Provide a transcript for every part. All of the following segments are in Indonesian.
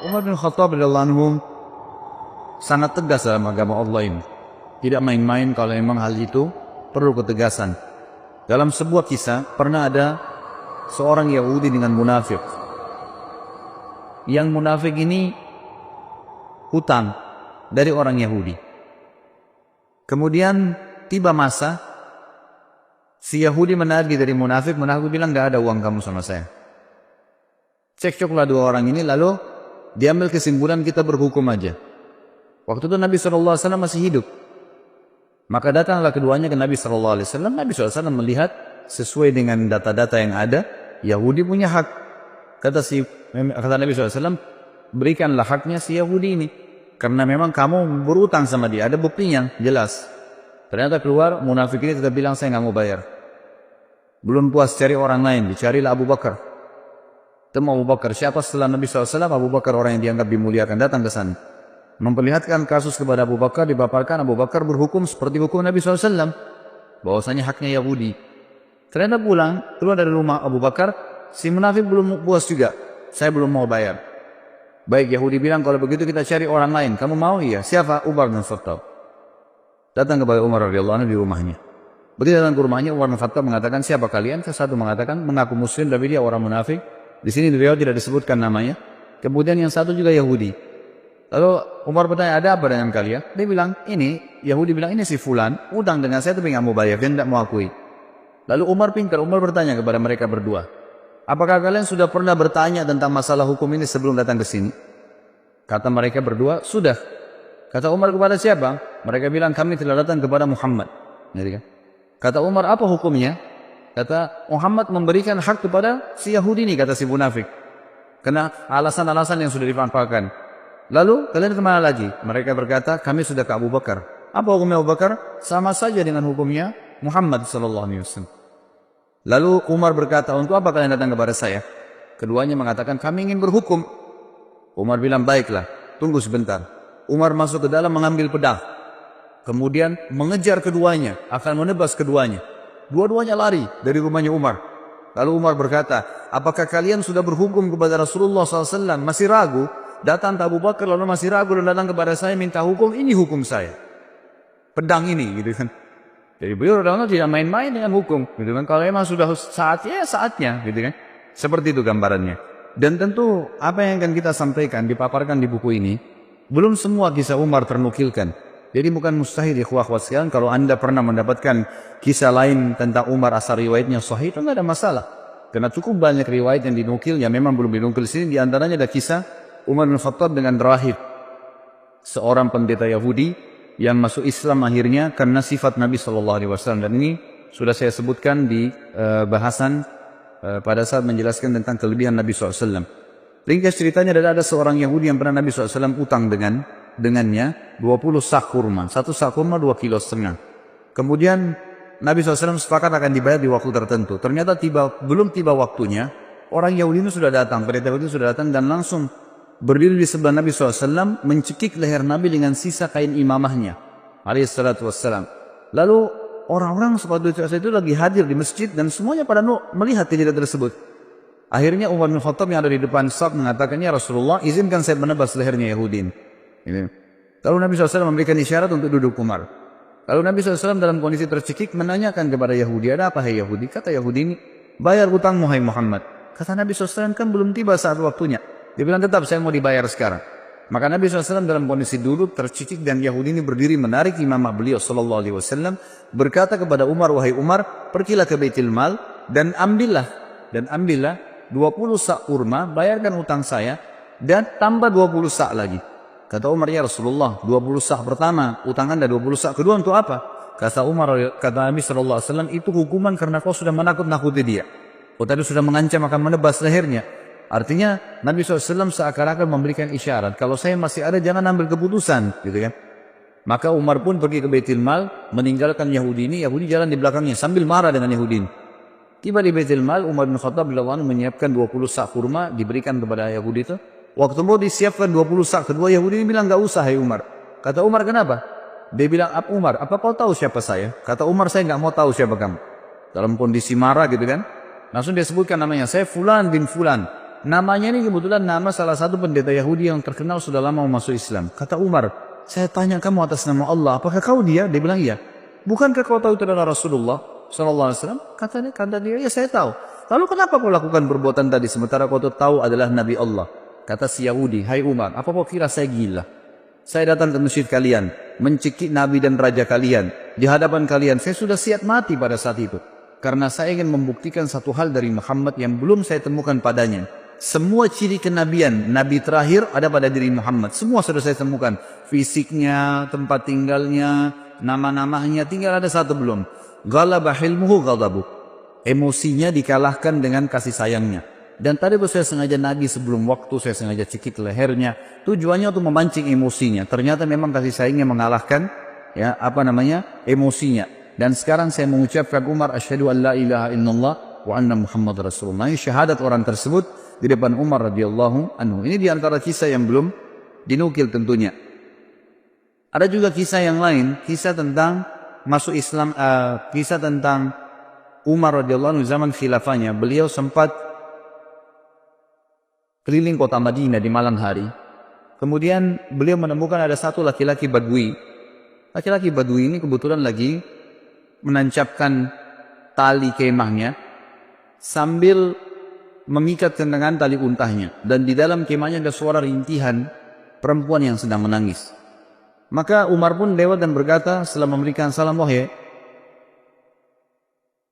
Umar bin Khattab radhiyallahu anhu sangat tegas dalam agama Allah ini. Tidak main-main kalau memang hal itu perlu ketegasan. Dalam sebuah kisah pernah ada seorang Yahudi dengan munafik. Yang munafik ini hutang dari orang Yahudi. Kemudian tiba masa si Yahudi menagih dari munafik bilang nggak ada uang kamu sama saya. Cekcoklah dua orang ini, lalu diambil kesimpulan kita berhukum aja. Waktu itu Nabi SAW masih hidup. Maka datanglah keduanya ke Nabi SAW. Nabi SAW melihat sesuai dengan data-data yang ada, Yahudi punya hak. Kata Nabi SAW, berikanlah haknya si Yahudi ini. Karena memang kamu berutang sama dia, ada buktinya, jelas. Ternyata keluar, munafik ini tetap bilang, saya nggak mau bayar. Belum puas cari orang lain, dicarilah Abu Bakar. Temu Abu Bakar, siapa setelah Nabi SAW? Abu Bakar, orang yang dianggap dimuliakan, datang ke sana. Memperlihatkan kasus kepada Abu Bakar, dipaparkan. Abu Bakar berhukum seperti hukum Nabi SAW. Bahwasanya haknya Yahudi. Ternyata pulang, keluar dari rumah Abu Bakar, si munafik belum puas juga. Saya belum mau bayar. Baik, Yahudi bilang, kalau begitu kita cari orang lain. Kamu mau? Iya. Siapa? Umar bin Khattab. Datang kepada Umar radhiyallahu anhu di rumahnya. Begitu datang ke rumahnya, Umar bin Khattab mengatakan, siapa kalian? Satu mengatakan, mengaku muslim, tapi dia orang munafik. Di sini beliau tidak disebutkan namanya. Kemudian yang satu juga Yahudi. Lalu Umar bertanya, ada apa dengan kalian? Dia bilang, Yahudi bilang, ini si Fulan, utang dengan saya tapi nggak mau bayar, dia tidak mau akui. Lalu Umar pintar, Umar bertanya kepada mereka berdua, apakah kalian sudah pernah bertanya tentang masalah hukum ini sebelum datang ke sini? Kata mereka berdua, sudah. Kata Umar, kepada siapa? Mereka bilang, kami telah datang kepada Muhammad. Kata Umar, apa hukumnya? Kata Muhammad memberikan hak kepada si Yahudi ini, kata si munafik. Karena alasan-alasan yang sudah dipaparkan. Lalu kalian kemana lagi? Mereka berkata, kami sudah ke Abu Bakar. Apa hukumnya Abu Bakar? Sama saja dengan hukumnya Muhammad SAW. Lalu Umar berkata, untuk apa kalian datang kepada saya? Keduanya mengatakan, kami ingin berhukum. Umar bilang, baiklah, tunggu sebentar. Umar masuk ke dalam mengambil pedang. Kemudian mengejar keduanya, akan menebas keduanya. Dua-duanya lari dari rumahnya Umar. Lalu Umar berkata, apakah kalian sudah berhukum kepada Rasulullah SAW? Masih ragu? Datang ke Abu Bakar lalu masih ragu dan datang kepada saya minta hukum, ini hukum saya. Pedang ini, gitu kan. Jadi beliau tidak main-main dengan hukum, gitu kan. Kalau memang sudah saatnya, saatnya, gitu kan. Seperti itu gambarannya. Dan tentu apa yang akan kita sampaikan, dipaparkan di buku ini, belum semua kisah Umar ternukilkan. Jadi bukan mustahil ikhwah-ikhwah sekalian kalau Anda pernah mendapatkan kisah lain tentang Umar asal riwayatnya sahih, itu tidak ada masalah. Karena cukup banyak riwayat yang dinukil yang memang belum dinukil sini. Di antaranya ada kisah Umar bin Khattab dengan rahib, seorang pendeta Yahudi yang masuk Islam akhirnya karena sifat Nabi SAW. Dan ini sudah saya sebutkan di bahasan pada saat menjelaskan tentang kelebihan Nabi SAW. Ringkas ceritanya ada seorang Yahudi yang pernah Nabi SAW utang dengannya 20 sak kurma. Satu sak kurma 2,5 kilo. Kemudian Nabi SAW sepakat akan dibayar di waktu tertentu. Ternyata belum tiba waktunya, orang Yahudi itu sudah datang, pendeta itu sudah datang dan langsung berdiri di sebelah Nabi SAW, mencekik leher Nabi dengan sisa kain imamahnya, alaihissalatu wassalam. Lalu orang-orang seperti itu lagi hadir di masjid dan semuanya pada melihat kejadian tersebut. Akhirnya Umar bin Khattab yang ada di depan saf mengatakan, ya Rasulullah, izinkan saya menebas lehernya Yahudi. Lalu Nabi SAW memberikan isyarat untuk duduk Umar. Lalu Nabi SAW dalam kondisi tercekik menanyakan kepada Yahudi, ada apa hai Yahudi? Kata Yahudi ini, bayar hutangmu hai Muhammad. Kata Nabi SAW, kan belum tiba saat waktunya. Dia bilang, tetap saya mau dibayar sekarang. Maka Nabi SAW dalam kondisi duduk tercekik dan Yahudi ini berdiri menarik imamah beliau SAW, berkata kepada Umar, wahai Umar, pergilah ke Baitul Mal dan ambillah 20 sak kurma, bayarkan hutang saya dan tambah 20 sak lagi. Kata Umar, ya Rasulullah, 20 sak pertama, utang Anda 20 sak kedua untuk apa? Kata Nabi SAW, itu hukuman karena kau sudah menakut-nakuti dia. Kau tadi sudah mengancam akan menebas lehernya. Artinya Nabi SAW seakan-akan memberikan isyarat, kalau saya masih ada jangan ambil keputusan, gitu kan? Maka Umar pun pergi ke Baitul Mal, meninggalkan Yahudi ini, Yahudi jalan di belakangnya sambil marah dengan Yahudi ini. Tiba di Baitul Mal, Umar bin Khattab menyiapkan 20 sak kurma, diberikan kepada Yahudi itu. Waktu mau disiapkan 20 sak kedua, Yahudi ini bilang, enggak usah hai Umar. Kata Umar, kenapa? Dia bilang, Umar, apa kau tahu siapa saya? Kata Umar, saya enggak mau tahu siapa kamu. Dalam kondisi marah gitu kan. Langsung dia sebutkan namanya, saya Fulan bin Fulan. Namanya ini kebetulan nama salah satu pendeta Yahudi yang terkenal sudah lama masuk Islam. Kata Umar, saya tanya kamu atas nama Allah, apakah kau dia? Dia bilang iya. Bukankah kau tahu itu adalah Rasulullah SAW? Kata dia, ya saya tahu. Lalu kenapa kau lakukan perbuatan tadi sementara kau tahu adalah Nabi Allah? Kata si Yahudi, hai Umar, apa kau kira saya gila? Saya datang ke masjid kalian, mencekik Nabi dan Raja kalian. Di hadapan kalian, saya sudah siap mati pada saat itu. Karena saya ingin membuktikan satu hal dari Muhammad yang belum saya temukan padanya. Semua ciri kenabian, Nabi terakhir ada pada diri Muhammad. Semua sudah saya temukan. Fisiknya, tempat tinggalnya, nama-namanya, tinggal ada satu belum. Ghalaba hilmuhu ghadabu. Emosinya dikalahkan dengan kasih sayangnya. Dan tadi saya sengaja nagih sebelum waktu, saya sengaja cekik lehernya. Tujuannya untuk memancing emosinya. Ternyata memang kasih sayangnya mengalahkan emosinya. Dan sekarang saya mengucapkan Umar, asyhadu an la ilaha illallah wa anna Muhammad Rasulullah. Ini syahadat orang tersebut di depan Umar radhiyallahu anhu. Ini diantara kisah yang belum dinukil tentunya. Ada juga kisah yang lain, kisah tentang masuk Islam, kisah tentang Umar radhiyallahu anhu zaman khilafahnya. Beliau sempat keliling kota Madinah di malam hari. Kemudian beliau menemukan ada satu laki-laki Badui. Laki-laki Badui ini kebetulan lagi menancapkan tali kemahnya sambil memikatkan dengan tali untahnya. Dan di dalam kemahnya ada suara rintihan perempuan yang sedang menangis. Maka Umar pun lewat dan berkata setelah memberikan salam, wahai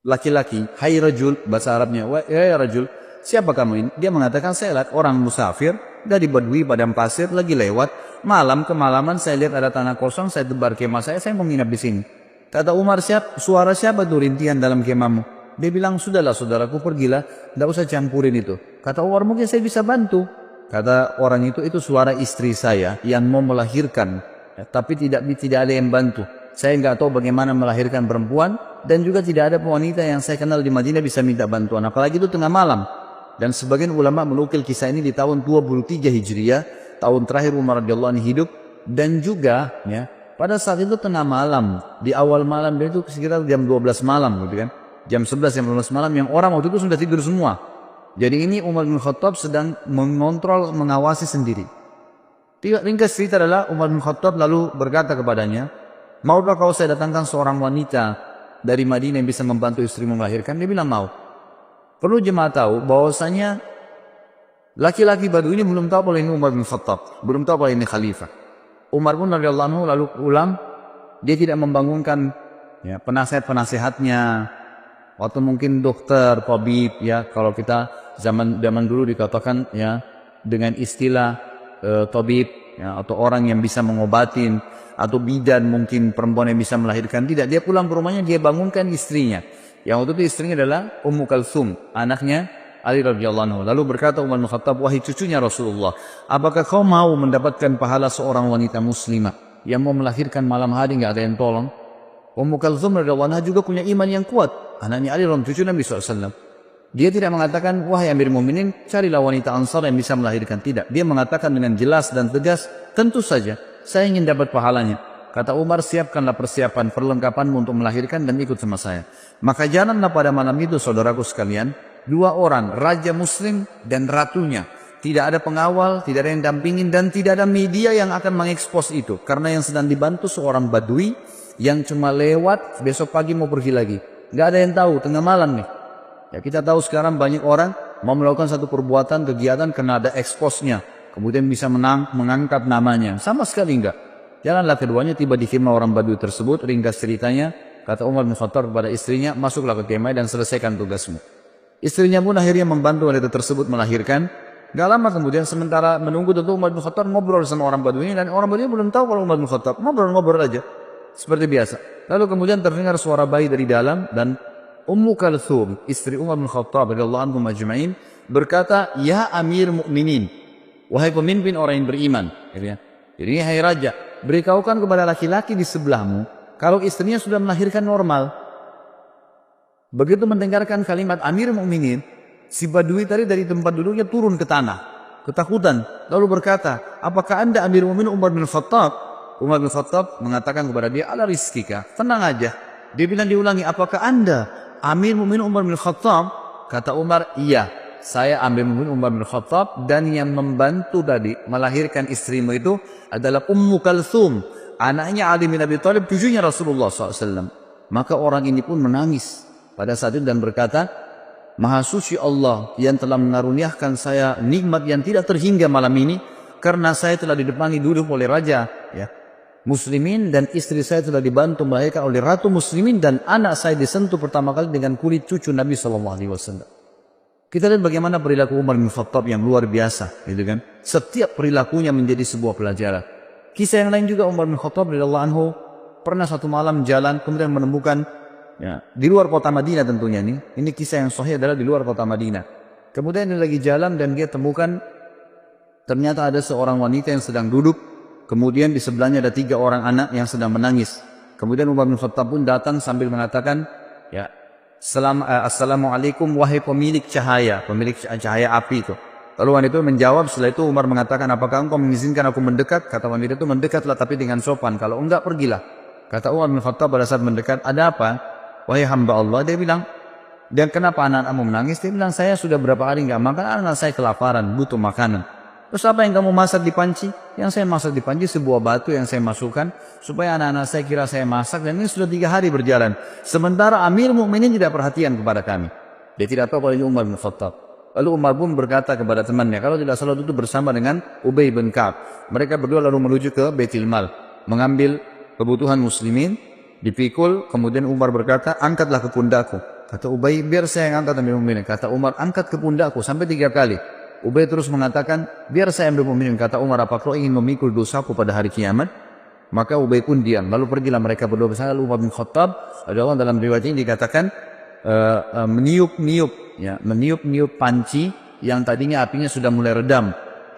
laki-laki, hai rajul, bahasa Arabnya, wahai rajul, siapa kamu ini? Dia mengatakan, saya lihat orang musafir dari Badui padang pasir lagi lewat. Malam kemalaman saya lihat ada tanah kosong, saya tebar kemah saya mau menginap di sini. Kata Umar, suara siapa tuh rintihan dalam kemahmu? Dia bilang, sudahlah saudaraku, pergilah, tidak usah campurin itu. Kata Umar, mungkin saya bisa bantu. Kata orang itu suara istri saya yang mau melahirkan, tapi tidak ada yang bantu. Saya nggak tahu bagaimana melahirkan perempuan, dan juga tidak ada wanita yang saya kenal di Madinah bisa minta bantuan. Apalagi itu tengah malam. Dan sebagian ulama menukil kisah ini di tahun 23 Hijriah, tahun terakhir Umar radhiyallahu anhu hidup. Dan juga pada saat itu tengah malam, di awal malam, dan itu sekitar jam 12 malam gitu kan. Jam 11, jam 12 malam yang orang waktu itu sudah tidur semua. Jadi ini Umar bin Khattab sedang mengontrol, mengawasi sendiri. Ringkas cerita adalah Umar bin Khattab lalu berkata kepadanya, maukah kau saya datangkan seorang wanita dari Madinah yang bisa membantu istrimu melahirkan? Dia bilang mau. Perlu jemaah tahu bahwasanya laki-laki Badui ini belum tahu kalau ini Umar bin Khattab, belum tahu kalau ini khalifah. Umar pun radhiyallahu anhu lalu pulang, dia tidak membangunkan penasihat-penasihatnya atau mungkin dokter, tabib kalau kita zaman dulu dikatakan dengan istilah tabib atau orang yang bisa mengobatin, atau bidan mungkin perempuan yang bisa melahirkan. Tidak, dia pulang ke rumahnya, dia bangunkan istrinya. Yang waktu itu istrinya adalah Ummu Kalsum, anaknya Ali radhiyallahu anhu. Lalu berkata Umar bin Khattab, wahai cucunya Rasulullah, apakah kau mau mendapatkan pahala seorang wanita muslimah yang mau melahirkan malam hari nggak ada yang tolong? Ummu Kalsum radhiyallahu anha juga punya iman yang kuat. Anaknya Ali radhiyallahu anhu, cucu Nabi SAW. Dia tidak mengatakan, wahai Amir Mu'minin, carilah wanita Ansar yang bisa melahirkan. Tidak. Dia mengatakan dengan jelas dan tegas, tentu saja, saya ingin dapat pahalanya. Kata Umar, siapkanlah persiapan, perlengkapanmu untuk melahirkan dan ikut sama saya. Maka jalanlah pada malam itu, saudaraku sekalian, dua orang, raja muslim dan ratunya. Tidak ada pengawal, tidak ada yang dampingin, dan tidak ada media yang akan mengekspos itu. Karena yang sedang dibantu seorang Badui yang cuma lewat, besok pagi mau pergi lagi. Nggak ada yang tahu, tengah malam nih. Ya, kita tahu sekarang banyak orang mau melakukan satu perbuatan, kegiatan karena ada eksposnya. Kemudian bisa mengangkat namanya. Sama sekali enggak. Jalanlah keduanya, tiba di kemah orang Badui tersebut. Ringkas ceritanya, kata Umar bin Khattab kepada istrinya, masuklah ke kemah dan selesaikan tugasmu. Istrinya pun akhirnya membantu wanita tersebut melahirkan. Gak lama kemudian, sementara menunggu tentu Umar bin Khattab ngobrol sama orang Badui ini. Dan orang Badui belum tahu kalau Umar bin Khattab. Ngobrol-ngobrol aja, seperti biasa. Lalu kemudian terdengar suara bayi dari dalam, dan Ummu Kalthum, istri Umar bin Khattab radhiyallahu anhu majma'in, berkata, ya Amir Mu'minin, wahai pemimpin orang yang beriman. Jadi hai raja, beritahukan kepada laki-laki di sebelahmu kalau istrinya sudah melahirkan normal. Begitu mendengarkan kalimat Amir Mu'minin, si Badui tadi dari tempat duduknya turun ke tanah, ketakutan, lalu berkata, apakah anda Amir Mu'minin Umar bin Khattab? Umar bin Khattab mengatakan kepada dia, ala rizkika, tenang aja. Dia bilang, diulangi, apakah anda Amir Mu'minin Umar bin Khattab? Kata Umar, iya. saya ambil memimpin Umar bin Khattab, dan yang membantu tadi melahirkan istrimu itu adalah Ummu Kalthum, anaknya Ali bin Abi Thalib, cucunya Rasulullah SAW. Maka orang ini pun menangis pada saat itu dan berkata, Maha suci Allah yang telah mengaruniakan saya nikmat yang tidak terhingga malam ini, karena saya telah didepangi duduk oleh raja muslimin, dan istri saya telah dibantu melahirkan oleh ratu muslimin, dan anak saya disentuh pertama kali dengan kulit cucu Nabi SAW. Kita lihat bagaimana perilaku Umar bin Khattab yang luar biasa, gitu kan? Setiap perilakunya menjadi sebuah pelajaran. Kisah yang lain juga, Umar bin Khattab radhiyallahu anhu pernah satu malam jalan, kemudian menemukan di luar kota Madinah tentunya nih. Ini kisah yang sahih adalah di luar kota Madinah. Kemudian dia lagi jalan dan dia temukan ternyata ada seorang wanita yang sedang duduk. Kemudian di sebelahnya ada 3 orang anak yang sedang menangis. Kemudian Umar bin Khattab pun datang sambil mengatakan, Assalamualaikum wahai pemilik cahaya api itu. Lalu wanita itu menjawab, setelah itu Umar mengatakan, apakah engkau mengizinkan aku mendekat? Kata wanita itu, mendekatlah tapi dengan sopan, kalau enggak pergilah. Kata Umar bin Khattab pada saat mendekat, ada apa? Wahai hamba Allah, dia bilang, dan kenapa anak-anakmu menangis? Dia bilang, saya sudah berapa hari enggak makan, anak saya kelaparan, butuh makanan. Terus apa yang kamu masak di panci? Yang saya masak di panci sebuah batu yang saya masukkan supaya anak-anak saya kira saya masak, dan ini sudah 3 hari berjalan. Sementara Amir Mukminin tidak perhatian kepada kami. Dia tidak tahu kalau ini Umar bin Khattab. Lalu Umar pun berkata kepada temannya, kalau tidak salah itu bersama dengan Ubay bin Ka'ab. Mereka berdua lalu menuju ke Baitul Mal, mengambil kebutuhan muslimin, dipikul. Kemudian Umar berkata, angkatlah ke pundakku. Kata Ubay, biar saya yang angkat Amir Mukminin. Kata Umar, angkat ke pundakku sampai 3 kali. Ubay terus mengatakan, biar saya ambil pemimpin. Kata Umar, apa kau ingin memikul dosaku pada hari kiamat? Maka Ubay pun diam. Lalu pergilah mereka berdua bersama. Lalu Umar bin Khattab, dalam riwayat ini dikatakan, meniup panci yang tadinya apinya sudah mulai redam,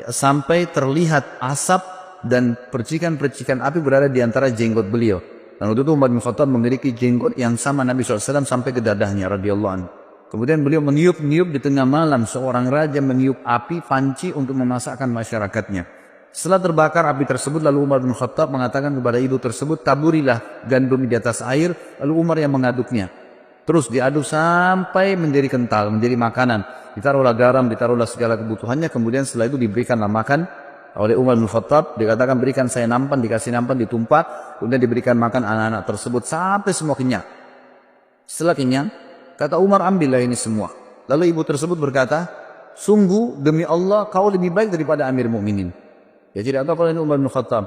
sampai terlihat asap dan percikan-percikan api berada di antara jenggot beliau. Dan waktu itu Umar bin Khattab memiliki jenggot yang sama Nabi SAW sampai ke dadahnya radhiyallahu anhu. Kemudian beliau meniup-niup di tengah malam, seorang raja meniup api panci untuk memasakkan masyarakatnya. Setelah terbakar api tersebut, lalu Umar bin Khattab mengatakan kepada ibu tersebut, taburilah gandum di atas air. Lalu Umar yang mengaduknya. Terus diaduk sampai menjadi kental, menjadi makanan. Ditaruhlah garam, ditaruhlah segala kebutuhannya. Kemudian setelah itu diberikanlah makan oleh Umar bin Khattab. Dikatakan, berikan saya nampan, dikasih nampan, ditumpah. Kemudian diberikan makan anak-anak tersebut sampai semua kenyang. Setelah kenyang, kata Umar, ambillah ini semua. Lalu ibu tersebut berkata, sungguh demi Allah kau lebih baik daripada Amir Mukminin. Ya tidak tahu kalau ini Umar bin Khattab.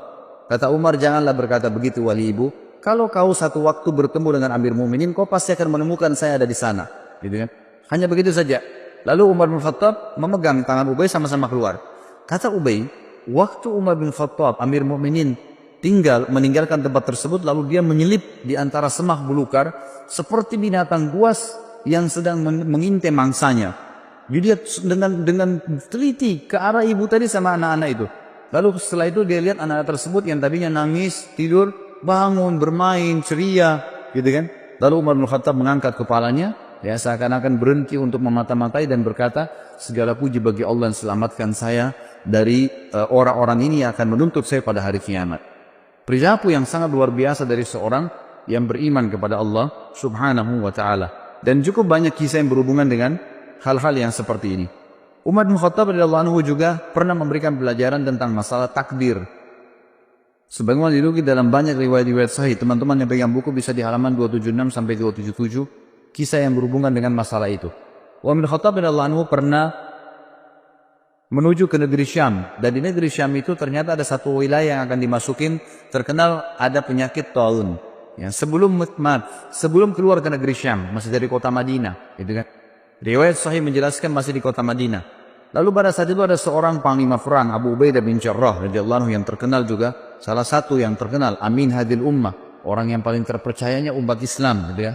Kata Umar, janganlah berkata begitu wali ibu. Kalau kau satu waktu bertemu dengan Amir Mukminin, kau pasti akan menemukan saya ada di sana. Gitu kan? Hanya begitu saja. Lalu Umar bin Khattab memegang tangan Ubay, sama-sama keluar. Kata Ubay, waktu Umar bin Khattab, Amir Mukminin, meninggalkan tempat tersebut, lalu dia menyelip di antara semak belukar seperti binatang buas yang sedang mengintai mangsanya. Dia dengan teliti ke arah ibu tadi sama anak-anak itu. Lalu setelah itu dia lihat anak-anak tersebut yang tadinya nangis, tidur, bangun, bermain, ceria, gitu kan. Lalu Umar bin Khattab mengangkat kepalanya, ya seakan-akan berhenti untuk memata-matai dan berkata, segala puji bagi Allah yang selamatkan saya dari orang-orang ini yang akan menuntut saya pada hari kiamat. Perilaku yang sangat luar biasa dari seorang yang beriman kepada Allah subhanahu wa ta'ala. Dan cukup banyak kisah yang berhubungan dengan hal-hal yang seperti ini. Umar bin Khattab radhiyallahu anhu juga pernah memberikan pelajaran tentang masalah takdir. Sebagaimana dinukil dalam banyak riwayat-riwayat sahih, teman-teman yang pegang buku bisa di halaman 276 sampai 277, kisah yang berhubungan dengan masalah itu. Umar bin Khattab radhiyallahu anhu pernah menuju ke negeri Syam, dan di negeri Syam itu ternyata ada satu wilayah yang akan dimasukin, terkenal ada penyakit taun. Ya, sebelum keluar ke negeri Syam, masih dari kota Madinah, gitu kan. Riwayat sahih menjelaskan masih di kota Madinah. Lalu pada saat itu ada seorang panglima perang, Abu Ubaidah bin Jarrah radhiyallahu anhu, yang terkenal juga, salah satu yang terkenal, Amin Hadil Ummah, orang yang paling terpercayanya umat Islam, gitu ya.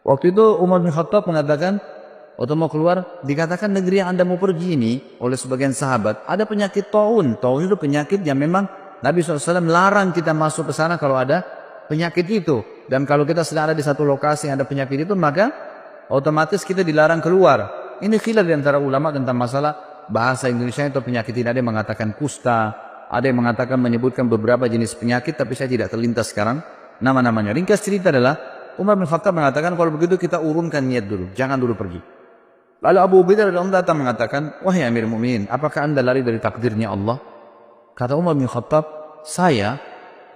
Waktu itu Umar bin Khattab mengatakan, waktu mau keluar, dikatakan negeri yang Anda mau pergi ini oleh sebagian sahabat ada penyakit taun. Taun itu penyakit yang memang Nabi SAW larang kita masuk ke sana kalau ada penyakit itu. Dan kalau kita sedang ada di satu lokasi yang ada penyakit itu, maka otomatis kita dilarang keluar. Ini khilaf di antara ulama tentang masalah bahasa Indonesia itu penyakit ini. Ada yang mengatakan kusta, ada yang mengatakan menyebutkan beberapa jenis penyakit, tapi saya tidak terlintas sekarang nama-namanya. Ringkas cerita adalah Umar bin Khattab mengatakan, kalau begitu kita urunkan niat dulu, jangan dulu pergi. Lalu Abu Ubaidah radhiyallahu anhu datang mengatakan, wahai Amir Mu'minin, apakah anda lari dari takdirnya Allah? Kata Umar bin Khattab, saya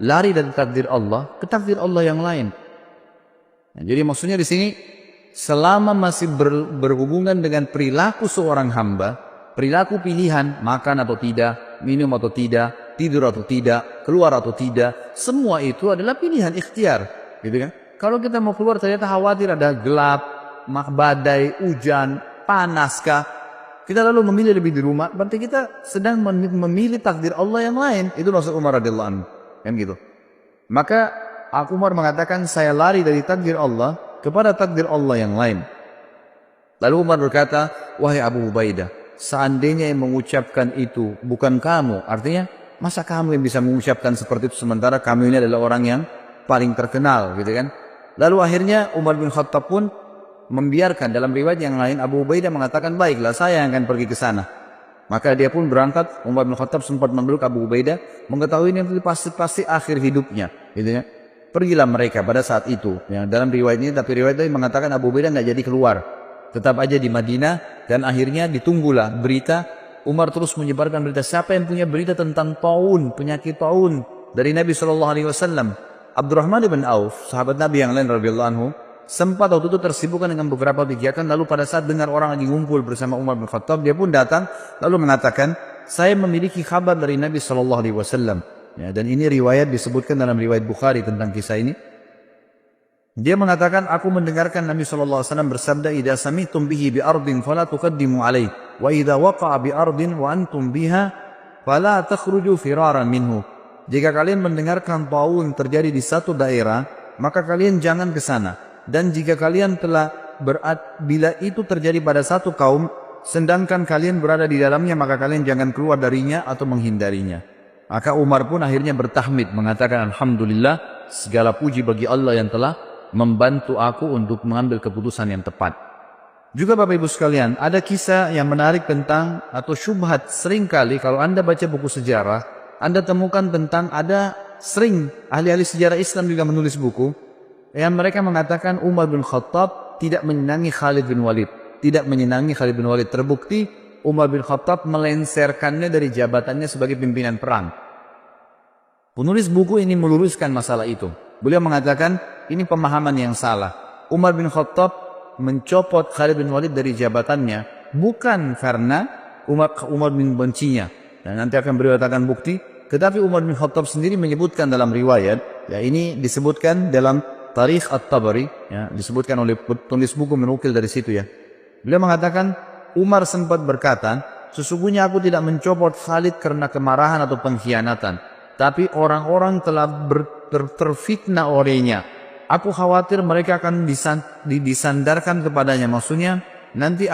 lari dari takdir Allah ke takdir Allah yang lain. Nah, jadi maksudnya di sini, selama masih berhubungan dengan perilaku seorang hamba, perilaku pilihan, makan atau tidak, minum atau tidak, tidur atau tidak, keluar atau tidak, semua itu adalah pilihan ikhtiar, gitu kan? Kalau kita mau keluar ternyata khawatir ada gelap, badai, hujan, panaskah, kita lalu memilih lebih di rumah, berarti kita sedang memilih takdir Allah yang lain. Itu maksud Umar radhiyallahu anhu, kan gitu. Maka Umar mengatakan, saya lari dari takdir Allah kepada takdir Allah yang lain. Lalu Umar berkata, wahai Abu Ubaidah, seandainya yang mengucapkan itu bukan kamu, artinya masa kamu yang bisa mengucapkan seperti itu sementara kamu ini adalah orang yang paling terkenal, gitu kan? Lalu akhirnya Umar bin Khattab pun membiarkan. Dalam riwayat yang lain Abu Ubaidah mengatakan, baiklah saya yang akan pergi ke sana. Maka dia pun berangkat. Umar bin Khattab sempat memeluk Abu Ubaidah, mengetahui ini pasti akhir hidupnya, gitu ya. Pergilah mereka pada saat itu. Yang dalam riwayat ini, tapi riwayat ini mengatakan Abu Ubaidah nggak jadi keluar, tetap aja di Madinah, dan akhirnya ditunggulah berita. Umar terus menyebarkan berita. Siapa yang punya berita tentang taun, penyakit taun dari Nabi SAW? Abdurrahman bin Auf, sahabat Nabi yang lain radhiyallahu anhu, sempat waktu itu tersibukkan dengan beberapa kegiatan. Lalu pada saat dengar orang lagi ngumpul bersama Umar bin Khattab, dia pun datang lalu mengatakan, saya memiliki kabar dari Nabi SAW. Ya, dan ini riwayat disebutkan dalam riwayat Bukhari tentang kisah ini. Dia mengatakan, aku mendengarkan Nabi SAW bersabda, idza sami'tum bihi bi ardin fala tuqaddimu alaihi, wa idza waqa'a bi ardin wa antum biha fala takhruju firaran minhu. Jika kalian mendengarkan taun terjadi di satu daerah, maka kalian jangan ke sana. Dan jika kalian bila itu terjadi pada satu kaum, sedangkan kalian berada di dalamnya, maka kalian jangan keluar darinya atau menghindarinya. Maka Umar pun akhirnya bertahmid, mengatakan, alhamdulillah, segala puji bagi Allah yang telah membantu aku untuk mengambil keputusan yang tepat. Juga Bapak Ibu sekalian, ada kisah yang menarik tentang, atau syubhat seringkali kalau Anda baca buku sejarah, Anda temukan tentang ada sering ahli-ahli sejarah Islam juga menulis buku, yang mereka mengatakan Umar bin Khattab tidak menyenangi Khalid bin Walid. Tidak menyenangi Khalid bin Walid. Terbukti Umar bin Khattab melenserkannya dari jabatannya sebagai pimpinan perang. Penulis buku ini meluruskan masalah itu. Beliau mengatakan ini pemahaman yang salah. Umar bin Khattab mencopot Khalid bin Walid dari jabatannya bukan karena Umar bin bencinya. Dan nanti akan beliau katakan bukti. Tetapi Umar bin Khattab sendiri menyebutkan dalam riwayat, ya ini disebutkan dalam Tarikh At-Tabari, ya, disebutkan oleh penulis buku menukil dari situ ya. Beliau mengatakan Umar sempat berkata, sesungguhnya aku tidak mencopot Khalid karena kemarahan atau pengkhianatan, tapi orang-orang telah terfitnah olehnya. Aku khawatir mereka akan disandarkan kepadanya. Maksudnya nanti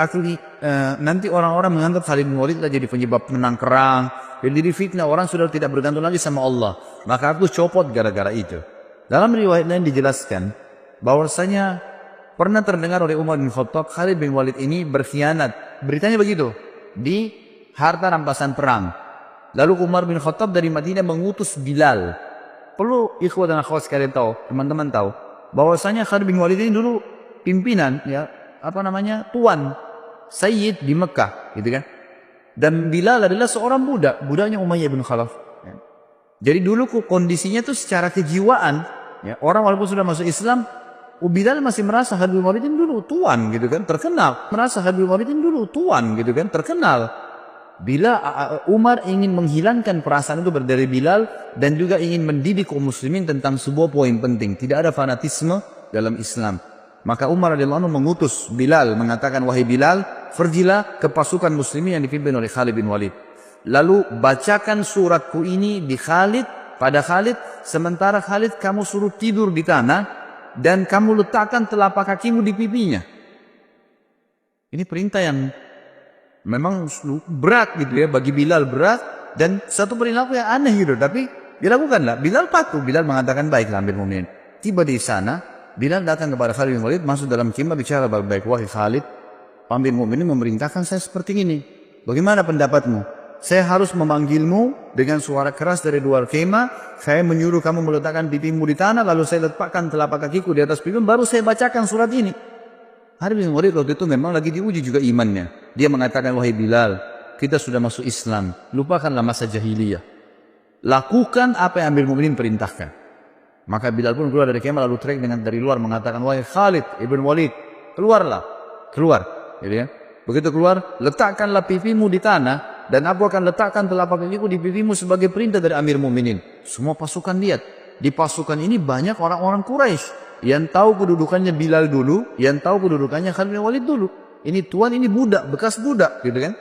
orang-orang menganggap Khalid bin Walid jadi penyebab menang perang. Jadi fitnah, orang sudah tidak bergantung lagi sama Allah. Maka aku copot gara-gara itu. Dalam riwayat lain dijelaskan bahwasanya pernah terdengar oleh Umar bin Khattab Khalid bin Walid ini berkhianat. Beritanya begitu di harta rampasan perang. Lalu Umar bin Khattab dari Madinah mengutus Bilal. Perlu ikhwah dan akhwat sekalian tahu, teman-teman tahu bahwasanya Khalid bin Walid ini dulu pimpinan, ya, tuan Sayyid di Mekah, gitu kan. Dan Bilal adalah seorang budaknya Umayyah bin Khalaf. Jadi dulu kondisinya tuh secara kejiwaan, ya, orang walaupun sudah masuk Islam, Bilal masih merasa Khalid bin Walid ini dulu tuan, gitu kan, terkenal. Merasa Khalid bin Walid ini dulu tuan, gitu kan, terkenal. Bila Umar ingin menghilangkan perasaan itu dari Bilal dan juga ingin mendidik kaum muslimin tentang sebuah poin penting, tidak ada fanatisme dalam Islam. Maka Umar radhiyallahu anhu mengutus Bilal, mengatakan, wahai Bilal, pergilah ke pasukan muslimin yang dipimpin oleh Khalid bin Walid. Lalu bacakan suratku ini di pada Khalid, sementara Khalid kamu suruh tidur di tanah dan kamu letakkan telapak kakimu di pipinya. Ini perintah yang memang berat gitu ya, bagi Bilal berat dan satu perilaku yang aneh gitu, tapi dilakukanlah. Bilal patuh. Bilal mengatakan, baiklah Amir Mu'minin. Tiba di sana, Bilal datang kepada Khalid bin Walid, masuk dalam khimah, bicara baik-baik. Wahai Khalid, Amir Mu'minin memerintahkan saya seperti ini. Bagaimana pendapatmu? Saya harus memanggilmu dengan suara keras dari luar khemah. Saya menyuruh kamu meletakkan pipimu di tanah, lalu saya letakkan telapak kakiku di atas pipimu, baru saya bacakan surat ini. Khalid bin Walid waktu itu memang lagi diuji juga imannya. Dia mengatakan, wahai Bilal, kita sudah masuk Islam, lupakanlah masa jahiliyah. Lakukan apa yang Amirul Mukminin perintahkan. Maka Bilal pun keluar dari kemah lalu teriak dari luar mengatakan, wahai Khalid ibn Walid, keluarlah, keluar. Gitu ya. Begitu keluar, letakkanlah pipimu di tanah dan aku akan letakkan telapak kakiku di pipimu sebagai perintah dari Amir Mukminin. Semua pasukan lihat. Di pasukan ini banyak orang-orang Quraisy yang tahu kedudukannya Bilal dulu, yang tahu kedudukannya Khalid bin Walid dulu. Ini tuan, ini budak, bekas budak, gitu kan?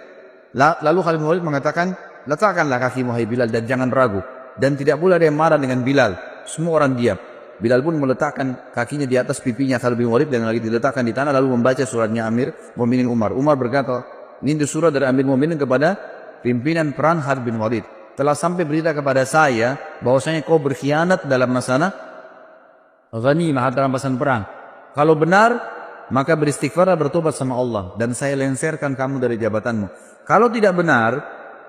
Lalu Khalid bin Walid mengatakan, letakkanlah kakimu hai Bilal dan jangan ragu. Dan tidak pula ada yang marah dengan Bilal. Semua orang diam. Bilal pun meletakkan kakinya di atas pipinya Khalid bin Walid dan lagi diletakkan di tanah lalu membaca suratnya Amir Mukminin Umar. Umar berkata, ini surat dari Amir Mukminin kepada pimpinan perang Khalid bin Walid. Telah sampai berita kepada saya bahwasanya kau berkhianat dalam masalah ghanimah dalam rampasan perang. Kalau benar, maka beristighfarlah, bertobat sama Allah dan saya lengserkan kamu dari jabatanmu. Kalau tidak benar,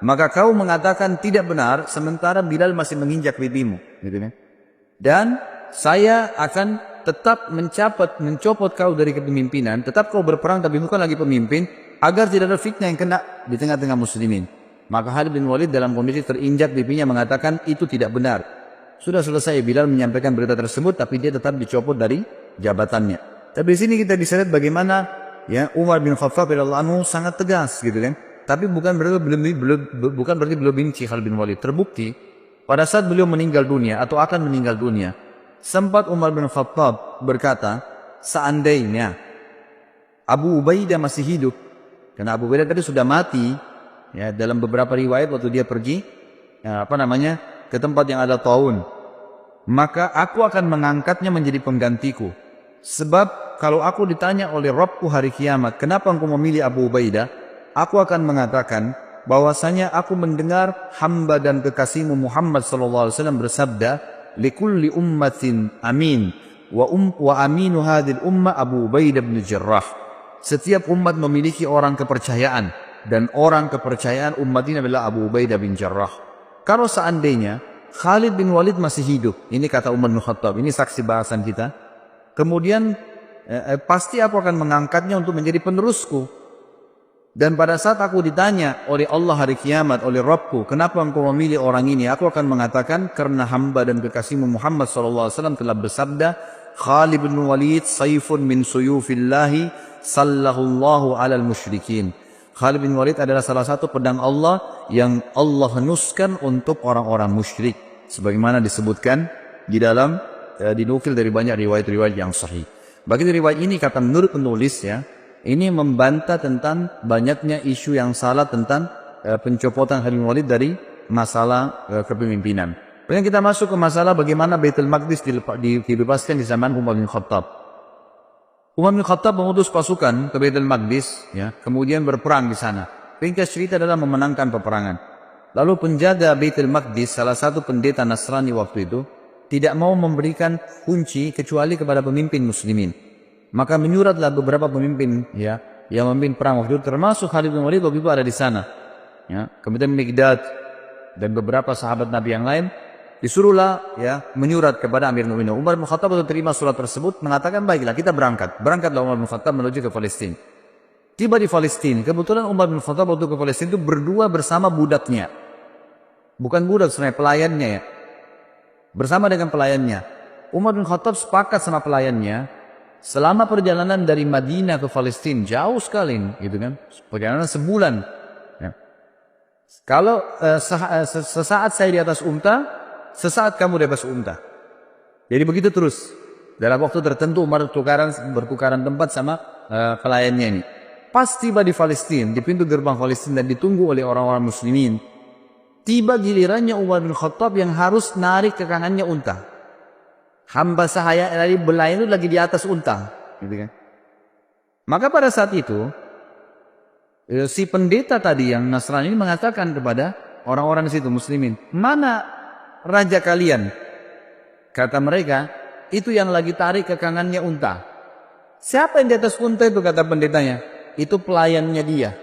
maka kau mengatakan tidak benar sementara Bilal masih menginjak pipimu, gitu kan? Dan saya akan tetap mencopot kau dari kepemimpinan, tetap kau berperang tapi bukan lagi pemimpin, agar tidak ada fitnah yang kena di tengah-tengah muslimin. Maka Khalid bin Walid dalam kondisi terinjak pipinya mengatakan itu tidak benar. Sudah selesai Bilal menyampaikan berita tersebut, tapi dia tetap dicopot dari jabatannya. Tapi di sini kita bisa lihat bagaimana ya Umar bin Khattab radhiyallahu anhu sangat tegas, gitu kan? Tapi bukan berarti beliau benci Khalid bin Walid. Terbukti pada saat beliau meninggal dunia atau akan meninggal dunia, sempat Umar bin Khattab berkata, seandainya Abu Ubaidah masih hidup, karena Abu Ubaidah tadi sudah mati. Ya, dalam beberapa riwayat waktu dia pergi ke tempat yang ada taun, maka aku akan mengangkatnya menjadi penggantiku. Sebab kalau aku ditanya oleh Rabbku hari kiamat, kenapa engkau memilih Abu Ubaidah? Aku akan mengatakan bahwasanya aku mendengar hamba dan kekasihmu Muhammad sallallahu alaihi wasallam bersabda, likulli ummatin amin wa aminu hadhil umma Abu Ubaidah bin Jarrah. Setiap umat memiliki orang kepercayaan. Dan orang kepercayaan umat ini adalah Abu Ubaidah bin Jarrah. Kalau seandainya Khalid bin Walid masih hidup, ini kata Umar bin Khattab, ini saksi bahasan kita. Kemudian pasti aku akan mengangkatnya untuk menjadi penerusku. Dan pada saat aku ditanya oleh Allah hari kiamat, oleh Rabbku, kenapa engkau memilih orang ini? Aku akan mengatakan, karena hamba dan kekasihmu Muhammad SAW telah bersabda, Khalid bin Walid sayfun min suyufillahi sallallahu alal musyrikin. Khalid bin Walid adalah salah satu pedang Allah yang Allah henuskan untuk orang-orang musyrik. Sebagaimana disebutkan di dalam, dinukil dari banyak riwayat-riwayat yang sahih. Bagi riwayat ini, kata menurut penulis ya, ini membantah tentang banyaknya isu yang salah tentang pencopotan Khalid bin Walid dari masalah kepemimpinan. Kemudian kita masuk ke masalah bagaimana Baitul Maqdis dibebaskan di zaman Umar bin Khattab. Umar bin Khattab mengutus pasukan ke Baitul Maqdis, ya, kemudian berperang di sana. Ringkas cerita adalah memenangkan peperangan. Lalu penjaga Baitul Maqdis, salah satu pendeta Nasrani waktu itu, tidak mau memberikan kunci kecuali kepada pemimpin muslimin. Maka menyuratlah beberapa pemimpin ya yang memimpin perang waktu itu, termasuk Khalid bin Walid waktu itu ada di sana. Ya, kemudian Miqdad dan beberapa sahabat Nabi yang lain disuruhlah ya menyurat kepada Amir Mukminin. Umar bin Khattab waktu terima surat tersebut mengatakan, baiklah kita berangkat. Berangkatlah Umar bin Khattab menuju ke Palestina. Tiba di Palestina, kebetulan Umar bin Khattab waktu ke Palestina itu berdua bersama budaknya. Bukan budak sebenarnya, pelayannya ya. Bersama dengan pelayannya. Umar bin Khattab sepakat sama pelayannya, selama perjalanan dari Madinah ke Palestina, jauh sekali gitu kan. Perjalanan sebulan. Ya. Kalau sesaat saya di atas unta, sesaat kamu di atas unta. Jadi begitu terus. Dalam waktu tertentu Umar bertukaran tempat sama pelayannya ini. Pas tiba di Palestina, di pintu gerbang Palestina dan ditunggu oleh orang-orang muslimin, tiba gilirannya Umar bin Khattab yang harus narik ke kanannya unta. Hamba sahaya dari belayan itu lagi di atas unta, gitu kan. Maka pada saat itu si pendeta tadi yang Nasrani ini mengatakan kepada orang-orang di situ muslimin, mana raja kalian? Kata mereka, itu yang lagi tarik ke kanannya unta. Siapa yang di atas unta itu? Kata pendetanya. Itu pelayannya dia,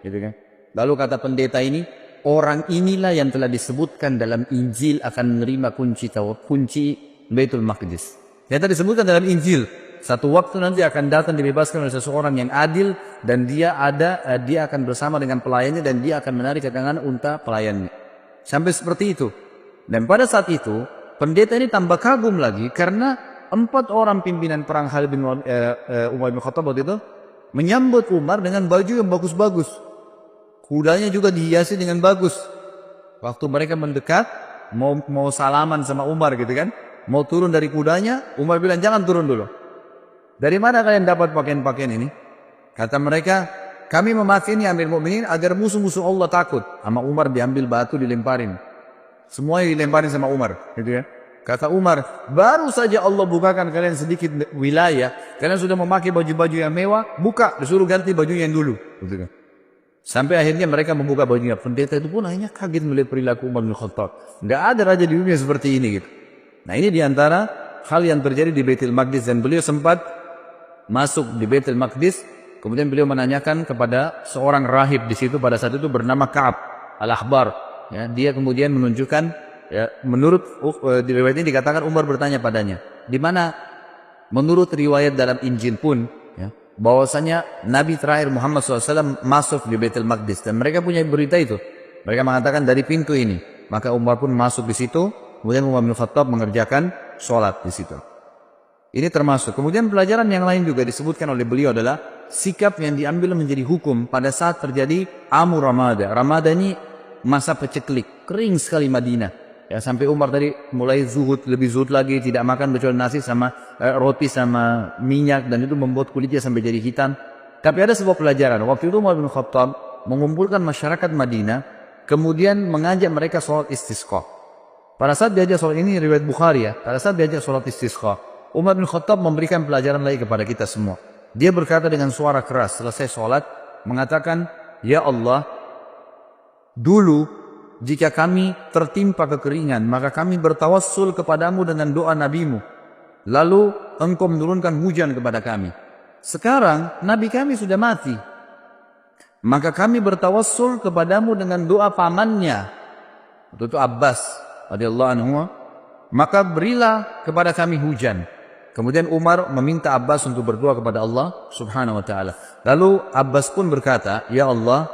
gitu kan. Lalu kata pendeta ini, orang inilah yang telah disebutkan dalam Injil akan menerima kunci Baitul Maqdis. Ternyata disebutkan dalam Injil Satu waktu nanti akan datang dibebaskan oleh seseorang yang adil dan dia akan bersama dengan pelayannya dan dia akan menarik ke tangan unta pelayannya. Sampai seperti itu. Dan pada saat itu pendeta ini tambah kagum lagi karena 4 orang pimpinan perang Khalid bin Umar bin Khattab waktu itu menyambut Umar dengan baju yang bagus-bagus. Kudanya juga dihiasi dengan bagus. Waktu mereka mendekat mau salaman sama Umar gitu kan, mau turun dari kudanya, Umar bilang jangan turun dulu. Dari mana kalian dapat pakaian-pakaian ini? Kata mereka, kami memakai ini Amir Mu'minin agar musuh-musuh Allah takut. Sama Umar diambil batu dilemparin. Semuanya dilemparin sama Umar, gitu ya. Kata Umar, baru saja Allah bukakan kalian sedikit wilayah, kalian sudah memakai baju-baju yang mewah, buka, disuruh ganti baju yang dulu, gitu kan. Sampai akhirnya mereka membuka bajunya. Pendeta itu pun akhirnya kaget melihat perilaku Umar bin Khattab. Nggak ada raja di dunia seperti ini, gitu. Nah, ini diantara hal yang terjadi di Baitul Maqdis, dan beliau sempat masuk di Baitul Maqdis, kemudian beliau menanyakan kepada seorang rahib di situ pada saat itu bernama Ka'ab al-Ahbar. Ya, dia kemudian menunjukkan, ya, menurut di riwayat ini dikatakan Umar bertanya padanya, di mana menurut riwayat dalam Injil pun, ya, bahwasanya Nabi terakhir Muhammad SAW masuk di Baitul Maqdis, dan mereka punya berita itu. Mereka mengatakan dari pintu ini. Maka Umar pun masuk di situ, kemudian Umar bin Khattab mengerjakan sholat di situ. Ini termasuk. Kemudian pelajaran yang lain juga disebutkan oleh beliau adalah sikap yang diambil menjadi hukum pada saat terjadi Amu Ramada. Ramada ini masa peceklik, kering sekali Madinah. Ya, sampai Umar tadi mulai zuhud, lebih zuhud lagi, tidak makan kecuali nasi sama roti sama minyak, dan itu membuat kulitnya sampai jadi hitam. Tapi ada sebuah pelajaran. Waktu itu Umar bin Khattab mengumpulkan masyarakat Madinah, kemudian mengajak mereka sholat istisqa. Pada saat diajak sholat ini riwayat Bukhari ya, pada saat diajak sholat istisqa, Umar bin Khattab memberikan pelajaran lagi kepada kita semua. Dia berkata dengan suara keras selesai sholat, mengatakan, ya Allah, dulu jika kami tertimpa kekeringan, maka kami bertawassul kepadamu dengan doa nabimu. Lalu engkau menurunkan hujan kepada kami. Sekarang nabi kami sudah mati, maka kami bertawassul kepadamu dengan doa pamannya, itu Abbas radhiyallahu anhu, maka berilah kepada kami hujan. Kemudian Umar meminta Abbas untuk berdoa kepada Allah subhanahu wa ta'ala. Lalu Abbas pun berkata, ya Allah,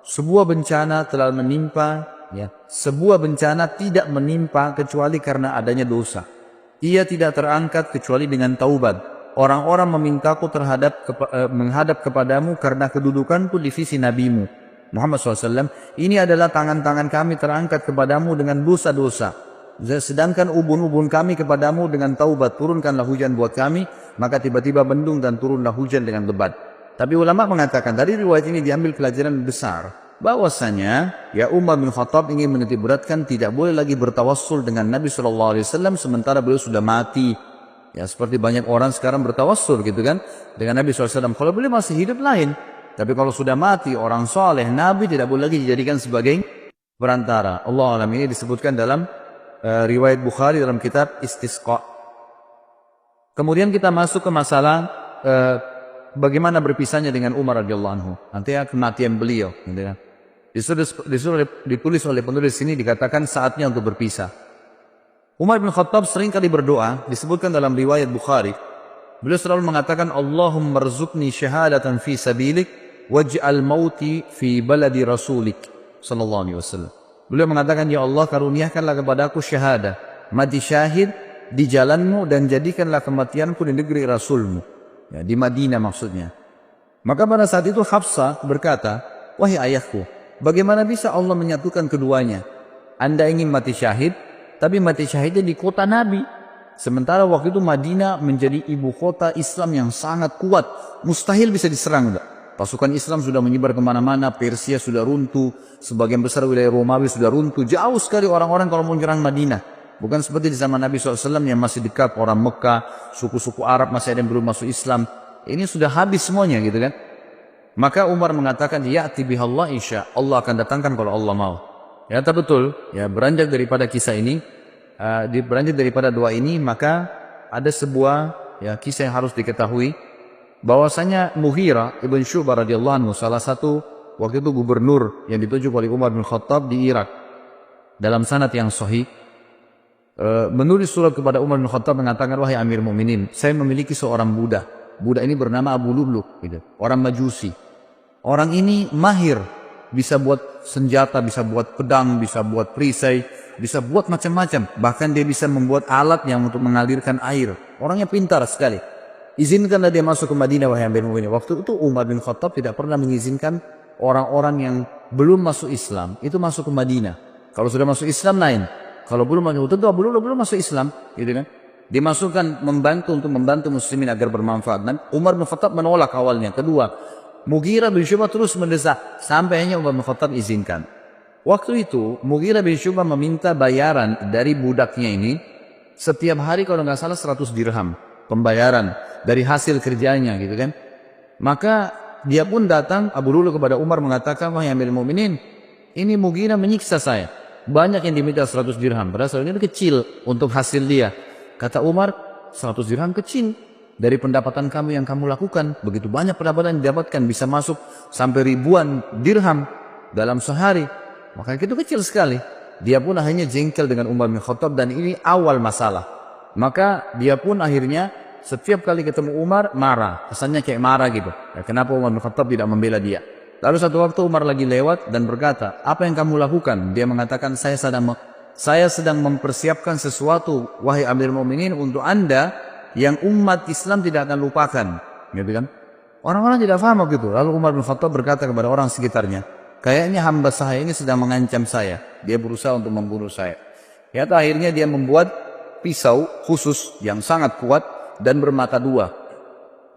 sebuah bencana telah menimpa, ya, sebuah bencana tidak menimpa kecuali karena adanya dosa. Ia tidak terangkat kecuali dengan taubat. Orang-orang memintaku menghadap kepadamu karena kedudukanku di sisi nabimu Muhammad SAW. Ini adalah tangan-tangan kami terangkat kepadamu dengan dosa-dosa. Sedangkan ubun-ubun kami kepadamu dengan taubat, turunkanlah hujan buat kami. Maka tiba-tiba mendung dan turunlah hujan dengan lebat. Tapi ulama mengatakan dari riwayat ini diambil pelajaran besar, bahwasanya ya Umar bin Khattab ingin menitik beratkan tidak boleh lagi bertawassul dengan Nabi SAW sementara beliau sudah mati. Ya, seperti banyak orang sekarang bertawassul gitu kan dengan Nabi SAW. Kalau beliau masih hidup lain, tapi kalau sudah mati orang soleh, Nabi tidak boleh lagi dijadikan sebagai perantara. Allah alam, ini disebutkan dalam riwayat Bukhari dalam kitab Istisqa. Kemudian kita masuk ke masalah bagaimana berpisahnya dengan Umar radhiyallahu anhu. Nanti kematian beliau, gitu kan. Ditulis oleh penulis ini dikatakan saatnya untuk berpisah. Umar bin Khattab sering kali berdoa, disebutkan dalam riwayat Bukhari. Beliau selalu mengatakan, Allahumma rzuqni syahadatan fi sabilik waj'al mauti fi baladi rasulik sallallahu alaihi wasallam. Beliau mengatakan, ya Allah, karuniakanlah kepadaku syahadah, mati syahid di jalanmu, dan jadikanlah kematianku di negeri Rasulmu, ya, di Madinah maksudnya. Maka pada saat itu Hafsah berkata, wahai ayahku, bagaimana bisa Allah menyatukan keduanya? Anda ingin mati syahid, tapi mati syahidnya di kota Nabi. Sementara waktu itu Madinah menjadi ibu kota Islam yang sangat kuat, mustahil bisa diserang. Pasukan Islam sudah menyebar kemana-mana, Persia sudah runtuh, sebagian besar wilayah Romawi sudah runtuh. Jauh sekali orang-orang kalau mau menyerang Madinah. Bukan seperti di zaman Nabi SAW yang masih dekat, orang Mekah, suku-suku Arab masih ada yang belum masuk Islam. Ini sudah habis semuanya gitu kan. Maka Umar mengatakan, ya'ti bihallah insya Allah akan datangkan kalau Allah mau. Ya, betul. Ya, beranjak daripada kisah ini, beranjak daripada doa ini, maka ada sebuah ya kisah yang harus diketahui. Bahwasanya Mughirah ibn Syu'bah radhiyallahu anhu, salah satu waktu itu gubernur yang ditunjuk oleh Umar bin Khattab di Irak, dalam sanad yang sahih, menulis surat kepada Umar bin Khattab mengatakan, wahai Amir Mu'minin, saya memiliki seorang budak. Budak ini bernama Abu Lu'lu', gitu. Orang Majusi. Orang ini mahir, bisa buat senjata, bisa buat pedang, bisa buat perisai, bisa buat macam-macam. Bahkan dia bisa membuat alat yang untuk mengalirkan air. Orangnya pintar sekali. Izinkanlah dia masuk ke Madinah, wahai Amir Mu'minin. Waktu itu Umar bin Khattab tidak pernah mengizinkan orang-orang yang belum masuk Islam itu masuk ke Madinah. Kalau sudah masuk Islam lain. Kalau belum masuk, tentu Abu Lu'lu' belum masuk Islam, gitu kan? Dimasukkan untuk membantu muslimin agar bermanfaat. Dan Umar bin Khattab menolak awalnya. Kedua, Mughirah bin Syu'bah terus mendesak sampai hanya Umar bin Khattab izinkan. Waktu itu Mughirah bin Syu'bah meminta bayaran dari budaknya ini setiap hari kalau nggak salah 100 dirham pembayaran dari hasil kerjanya, gitu kan? Maka dia pun datang Abu Lu'lu' kepada Umar mengatakan, wahai Amirul Mukminin, ini Mughirah menyiksa saya. Banyak yang diminta 100 dirham. Padahal ini kecil untuk hasil dia. Kata Umar, 100 dirham kecil dari pendapatan kamu yang kamu lakukan. Begitu banyak pendapatan yang didapatkan, bisa masuk sampai ribuan dirham dalam sehari. Maka itu kecil sekali. Dia pun akhirnya jengkel dengan Umar bin Khattab dan ini awal masalah. Maka dia pun akhirnya setiap kali ketemu Umar marah. Kesannya kayak marah gitu. Ya, kenapa Umar bin Khattab tidak membela dia? Lalu satu waktu Umar lagi lewat dan berkata, apa yang kamu lakukan? Dia mengatakan, saya sedang mempersiapkan sesuatu, wahai Amir Mu'minin, untuk Anda yang umat Islam tidak akan lupakan. Gitu kan? Orang-orang tidak paham gitu. Lalu Umar bin Khattab berkata kepada orang sekitarnya, kayaknya hamba saya ini sedang mengancam saya. Dia berusaha untuk membunuh saya. Ya, akhirnya dia membuat pisau khusus yang sangat kuat dan bermata dua.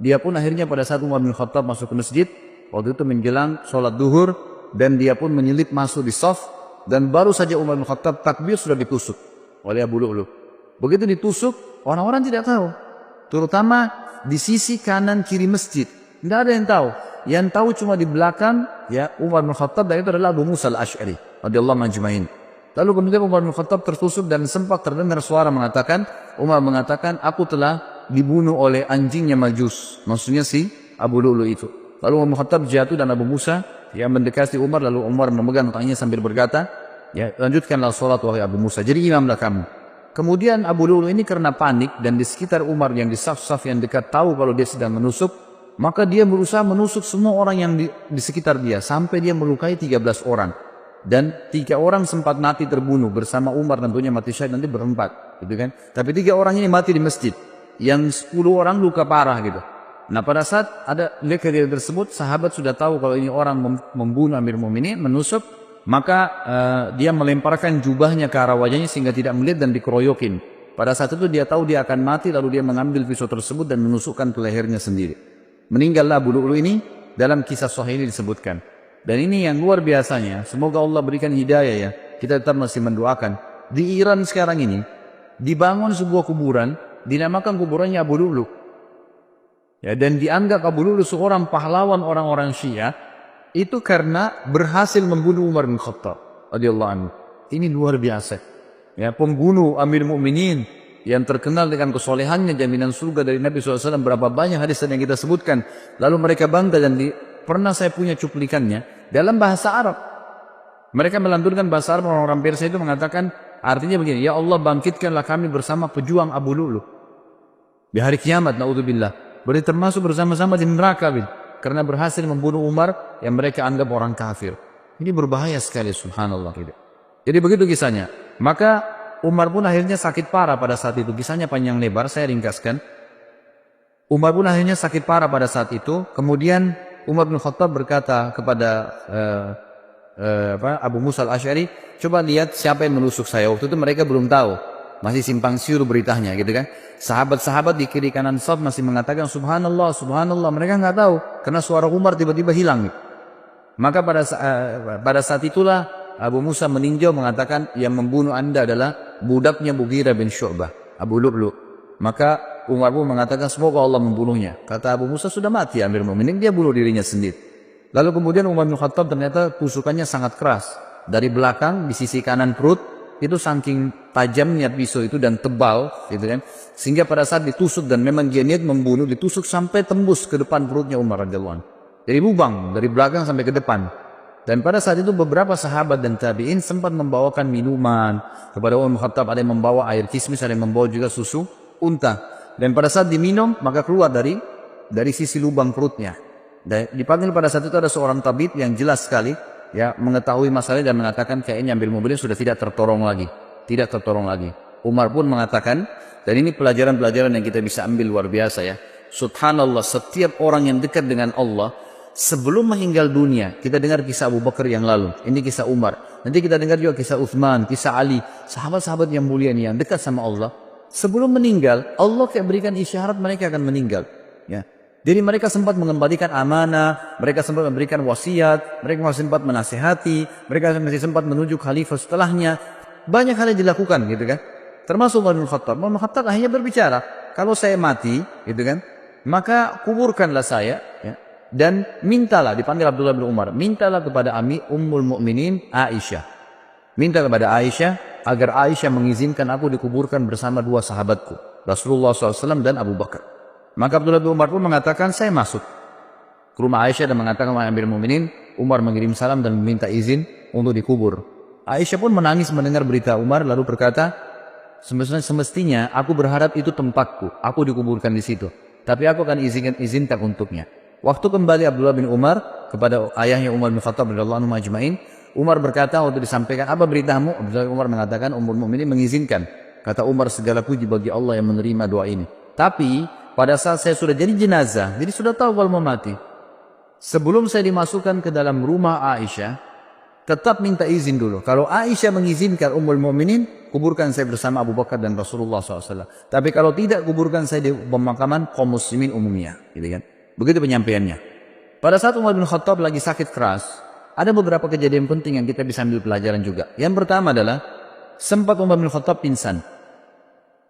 Dia pun akhirnya pada saat Umar bin Khattab masuk ke masjid, waktu itu menjelang sholat duhur, dan dia pun menyelip masuk di shaf, dan baru saja Umar bin Khattab takbir sudah ditusuk oleh Abu Lu'lu'. Begitu ditusuk, orang-orang tidak tahu. Terutama di sisi kanan kiri masjid. Tidak ada yang tahu. Yang tahu cuma di belakang ya Umar bin Khattab, dan itu adalah Abu Musa al-Ash'ari radhiyallahu anhu. Lalu kemudian Umar bin Khattab tertusuk dan sempat terdengar suara mengatakan, Umar mengatakan, aku telah dibunuh oleh anjingnya Majus. Maksudnya si Abu Lu'lu' itu. Lalu Umar bin Khattab jatuh dan Abu Musa yang mendekati Umar, lalu Umar memegang tangannya sambil berkata, ya lanjutkanlah sholat wahai Abu Musa, jadi imamlah kamu. Kemudian Abu Lu'lu' ini karena panik dan di sekitar Umar yang di saf-saf yang dekat tahu kalau dia sedang menusuk, maka dia berusaha menusuk semua orang yang di sekitar dia sampai dia melukai 13 orang. Dan 3 orang sempat mati terbunuh bersama Umar, tentunya mati syahid nanti berempat, gitu kan? Tapi 3 orang ini mati di masjid, yang 10 orang luka parah gitu. Nah pada saat ada kejadian tersebut, sahabat sudah tahu kalau ini orang membunuh Amir Mu'minin, menusuk, maka dia melemparkan jubahnya ke arah wajahnya sehingga tidak melihat dan dikeroyokin. Pada saat itu dia tahu dia akan mati, lalu dia mengambil pisau tersebut dan menusukkan ke lehernya sendiri. Meninggallah Abu Lu'lu' ini, dalam kisah sahih ini disebutkan. Dan ini yang luar biasanya, semoga Allah berikan hidayah ya, kita tetap masih mendoakan. Di Iran sekarang ini, dibangun sebuah kuburan, dinamakan kuburannya Abu Lu'lu'. Ya, dan dianggap Abu Lu'lu' seorang pahlawan orang-orang Syiah itu karena berhasil membunuh Umar bin Khattab radhiyallahu anhu. Ini luar biasa. Ya, pembunuh Amir Mu'minin yang terkenal dengan kesolehannya, jaminan surga dari Nabi SAW, berapa banyak hadis yang kita sebutkan. Lalu mereka bangga dan pernah saya punya cuplikannya dalam bahasa Arab. Mereka melanturkan bahasa Arab, orang-orang Persia itu mengatakan artinya begini, ya Allah bangkitkanlah kami bersama pejuang Abu Lu'lu' di hari kiamat, naudzubillah. Berarti termasuk bersama-sama di neraka karena berhasil membunuh Umar yang mereka anggap orang kafir. Ini berbahaya sekali, subhanallah gitu. Jadi begitu kisahnya. Maka Umar pun akhirnya sakit parah pada saat itu. Kisahnya panjang lebar, saya ringkaskan. Umar pun akhirnya sakit parah pada saat itu. Kemudian Umar bin Khattab berkata kepada Abu Musa al-Ash'ari, coba lihat siapa yang menusuk saya. Waktu itu mereka belum tahu, masih simpang siur beritanya gitu kan. Sahabat-sahabat di kiri kanan saf masih mengatakan subhanallah, subhanallah. Mereka nggak tahu karena suara Umar tiba-tiba hilang. Maka pada saat itulah Abu Musa meninjau mengatakan yang membunuh anda adalah budaknya Mughirah bin Syu'bah, Abu Lu'lu'. Maka Umar pun mengatakan semoga Allah membunuhnya. Kata Abu Musa, sudah mati Amir Mu'minin, dia bunuh dirinya sendiri. Lalu kemudian Umar bin Khattab ternyata tusukannya sangat keras. Dari belakang di sisi kanan perut, itu saking tajamnya pisau itu dan tebal gitu kan, sehingga pada saat ditusuk dan memang dia niat membunuh, ditusuk sampai tembus ke depan perutnya Umar radhiyallahu anhu. Jadi lubang dari belakang sampai ke depan. Dan pada saat itu beberapa sahabat dan tabi'in sempat membawakan minuman kepada Umar bin Khattab. Ada yang membawa air kismis, ada yang membawa juga susu unta. Dan pada saat diminum, maka keluar dari sisi lubang perutnya. Dan dipanggil pada saat itu ada seorang tabib yang jelas sekali ya mengetahui masalah dan mengatakan kayaknya ambil mobilnya sudah tidak tertolong lagi. Tidak tertolong lagi. Umar pun mengatakan, dan ini pelajaran-pelajaran yang kita bisa ambil luar biasa ya. Subhanallah, setiap orang yang dekat dengan Allah, sebelum meninggal dunia, kita dengar kisah Abu Bakar yang lalu. Ini kisah Umar. Nanti kita dengar juga kisah Uthman, kisah Ali. Sahabat-sahabat yang mulia ini, yang dekat sama Allah. Sebelum meninggal, Allah kayak berikan isyarat mereka akan meninggal. Ya. Jadi mereka sempat mengembalikan amanah, mereka sempat memberikan wasiat, mereka masih sempat menasihati, mereka masih sempat menuju khalifah setelahnya. Banyak hal yang dilakukan gitu kan. Termasuk Umar bin Khattab. Umar bin Khattab akhirnya berbicara, kalau saya mati, gitu kan, maka kuburkanlah saya, ya, dan mintalah, dipanggil Abdullah bin Umar, mintalah kepada Ummul Mukminin Aisyah. Minta kepada Aisyah agar Aisyah mengizinkan aku dikuburkan bersama dua sahabatku, Rasulullah SAW dan Abu Bakar. Maka Abdullah bin Umar pun mengatakan, saya masuk ke rumah Aisyah dan mengatakan, wahai Amirul Mukminin, Umar mengirim salam dan meminta izin untuk dikubur. Aisyah pun menangis mendengar berita Umar lalu berkata, semestinya aku berharap itu tempatku, aku dikuburkan di situ. Tapi aku akan izinkan untuknya. Waktu kembali Abdullah bin Umar kepada ayahnya Umar bin Khattab radhiyallahu anhu majma'in, Umar berkata waktu disampaikan, apa beritamu? Abdullah bin Umar mengatakan, Ummul Mukminin mengizinkan. Kata Umar, segala puji bagi Allah yang menerima doa ini. Tapi pada saat saya sudah jadi jenazah, jadi sudah tahu kalau mau mati. Sebelum saya dimasukkan ke dalam rumah Aisyah, tetap minta izin dulu. Kalau Aisyah mengizinkan Ummul Mukminin, kuburkan saya bersama Abu Bakar dan Rasulullah SAW. Tapi kalau tidak, kuburkan saya di pemakaman kaum muslimin umumnya. Gitu kan? Begitu penyampaiannya. Pada saat Umar bin Khattab lagi sakit keras, ada beberapa kejadian penting yang kita bisa ambil pelajaran juga. Yang pertama adalah, sempat Umar bin Khattab pingsan.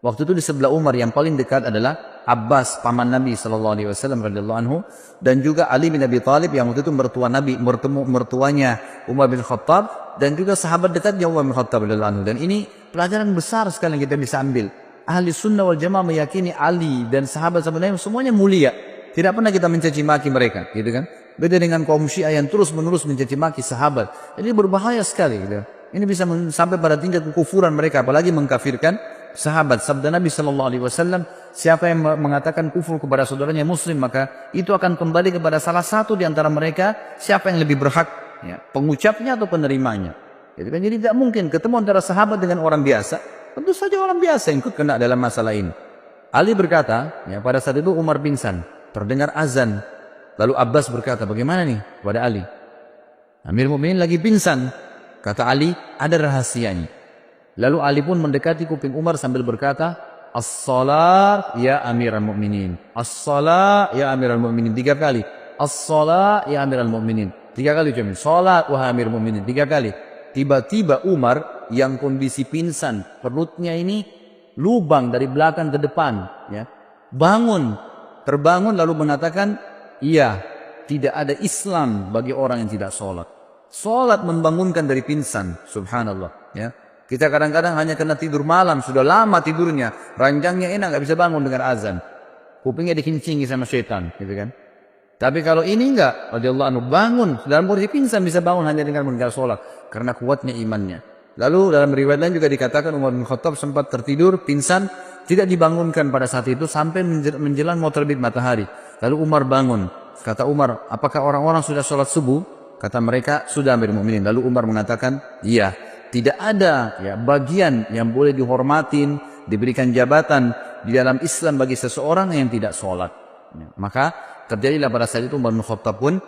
Waktu itu di sebelah Umar yang paling dekat adalah Abbas, paman Nabi SAW radhiyallahu anhu, dan juga Ali bin Abi Thalib yang waktu itu mertua Nabi, mertuanya Umar bin Khattab, dan juga sahabat dekatnya Umar bin Khattab radhiyallahu anhu. Dan ini pelajaran besar sekali yang kita bisa ambil. Ahli sunnah wal jamaah meyakini Ali dan sahabat-sahabat lain semuanya mulia. Tidak pernah kita mencaci maki mereka, gitu kan? Beda dengan kaum Syiah yang terus-menerus mencaci maki sahabat. Jadi berbahaya sekali, gitu. Ini bisa sampai pada tingkat kekufuran mereka, apalagi mengkafirkan sahabat. Sabda Nabi SAW, siapa yang mengatakan kufur kepada saudaranya muslim, maka itu akan kembali kepada salah satu di antara mereka, siapa yang lebih berhak, ya, pengucapnya atau penerimanya. Jadi tidak mungkin ketemu antara sahabat dengan orang biasa. Tentu saja orang biasa yang ikut kena dalam masalah ini. Ali berkata, ya, pada saat itu Umar pingsan, terdengar azan. Lalu Abbas berkata, bagaimana nih kepada Ali? Amirul Mukminin lagi pingsan. Kata Ali, ada rahasianya. Lalu Ali pun mendekati kuping Umar sambil berkata, As-salat ya Amirul Mukminin. As-salat ya Amirul Mukminin. 3 kali. As-salat ya Amirul Mukminin. 3 kali cuma. Salat wahai Amirul Mukminin. 3 kali. Tiba-tiba Umar yang kondisi pingsan, perutnya ini lubang dari belakang ke depan, ya, bangun, terbangun lalu mengatakan, iya, tidak ada Islam bagi orang yang tidak sholat. Sholat membangunkan dari pingsan, subhanallah. Ya. Kita kadang-kadang hanya kena tidur malam, sudah lama tidurnya, ranjangnya enak, nggak bisa bangun dengan azan. Kupingnya dikincingi sama syaitan, gitu kan. Tapi kalau ini enggak, radhiyallahu anhu, bangun, dalam kondisi pingsan bisa bangun hanya dengan meninggal sholat, karena kuatnya imannya. Lalu dalam riwayat lain juga dikatakan Umar bin Khattab sempat tertidur, pingsan, tidak dibangunkan pada saat itu sampai menjelang mau terbit matahari. Lalu Umar bangun. Kata Umar, apakah orang-orang sudah sholat subuh? Kata mereka, sudah Amirul Mukminin. Lalu Umar mengatakan, iya, tidak ada ya bagian yang boleh dihormatin, diberikan jabatan di dalam Islam bagi seseorang yang tidak sholat. Ya, maka terjadilah pada saat itu Umar bin Khattab pun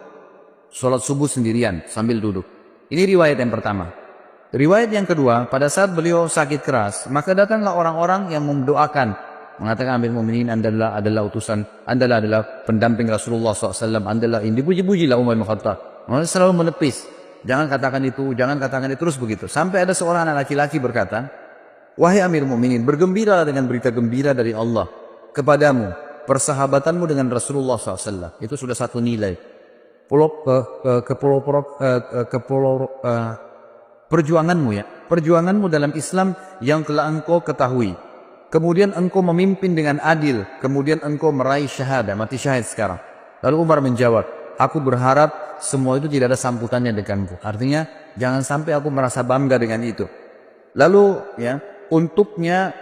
sholat subuh sendirian sambil duduk. Ini riwayat yang pertama. Riwayat yang kedua, pada saat beliau sakit keras, maka datanglah orang-orang yang mendoakan, mengatakan Amirul Mukminin, adalah utusan, adalah pendamping Rasulullah SAW, adalah ini, dipuji-pujilah Umar bin Khattab. Mereka selalu menepis, jangan katakan itu, terus begitu. Sampai ada seorang anak laki-laki berkata, wahai Amirul Mukminin, bergembiralah dengan berita gembira dari Allah kepadamu, persahabatanmu dengan Rasulullah SAW. Itu sudah satu nilai. Perjuanganmu ya, perjuanganmu dalam Islam yang telah engkau ketahui. Kemudian engkau memimpin dengan adil, kemudian engkau meraih syahadah, mati syahid sekarang. Lalu Umar menjawab, aku berharap semua itu tidak ada sambutannya denganku. Artinya jangan sampai aku merasa bangga dengan itu. Lalu ya untuknya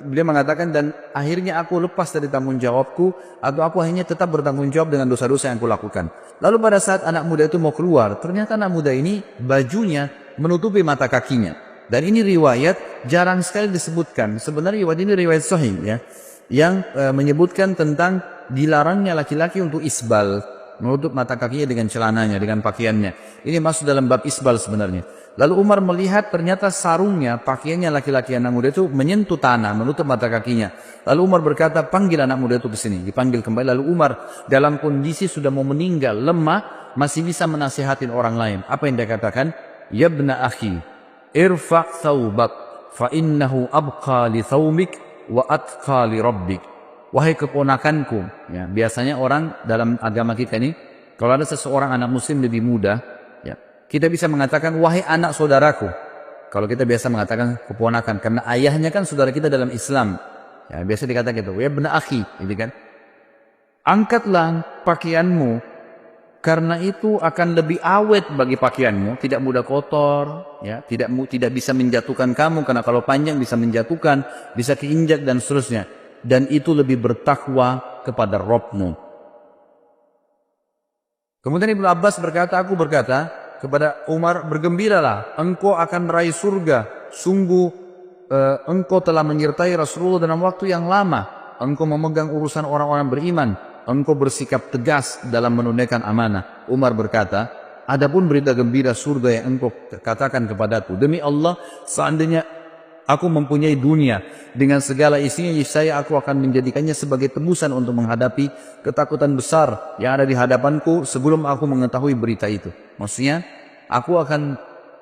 beliau mengatakan, dan akhirnya aku lepas dari tanggung jawabku, atau aku akhirnya tetap bertanggung jawab dengan dosa-dosa yang aku lakukan. Lalu pada saat anak muda itu mau keluar, ternyata anak muda ini bajunya menutupi mata kakinya. Dan ini riwayat jarang sekali disebutkan. Sebenarnya riwayat ini riwayat sahih ya, yang menyebutkan tentang dilarangnya laki-laki untuk isbal, menutup mata kakinya dengan celananya, dengan pakaiannya. Ini masuk dalam bab isbal sebenarnya. Lalu Umar melihat ternyata sarungnya, pakaiannya laki-laki anak muda itu menyentuh tanah, menutup mata kakinya. Lalu Umar berkata, panggil anak muda itu ke sini. Dipanggil kembali. Lalu Umar dalam kondisi sudah mau meninggal, lemah, masih bisa menasihatin orang lain. Apa yang dia katakan? Ya ibna akhi, irfa' thawbak, fa innahu abqa li thawmik wa atqa li rabbik. Wahai keponakanku, ya, biasanya orang dalam agama kita ini, kalau ada seseorang anak muslim lebih muda, ya, kita bisa mengatakan wahai anak saudaraku. Kalau kita biasa mengatakan keponakan, karena ayahnya kan saudara kita dalam Islam. Ya, biasa dikatakan gitu, ya ibna akhi, gitu kan. Angkatlah pakaianmu, karena itu akan lebih awet bagi pakaianmu, tidak mudah kotor, ya, tidak bisa menjatuhkan kamu, karena kalau panjang bisa menjatuhkan, bisa keinjak dan seterusnya. Dan itu lebih bertakwa kepada Rabbmu. Kemudian Ibnu Abbas berkata, aku berkata kepada Umar, bergembiralah, engkau akan meraih surga. Sungguh engkau telah menyertai Rasulullah dalam waktu yang lama. Engkau memegang urusan orang-orang beriman. Engkau bersikap tegas dalam menunaikan amanah. Umar berkata, adapun berita gembira surga yang engkau katakan kepadaku, demi Allah, seandainya aku mempunyai dunia dengan segala isinya, saya aku akan menjadikannya sebagai tebusan untuk menghadapi ketakutan besar yang ada di hadapanku sebelum aku mengetahui berita itu. Maksudnya, aku akan,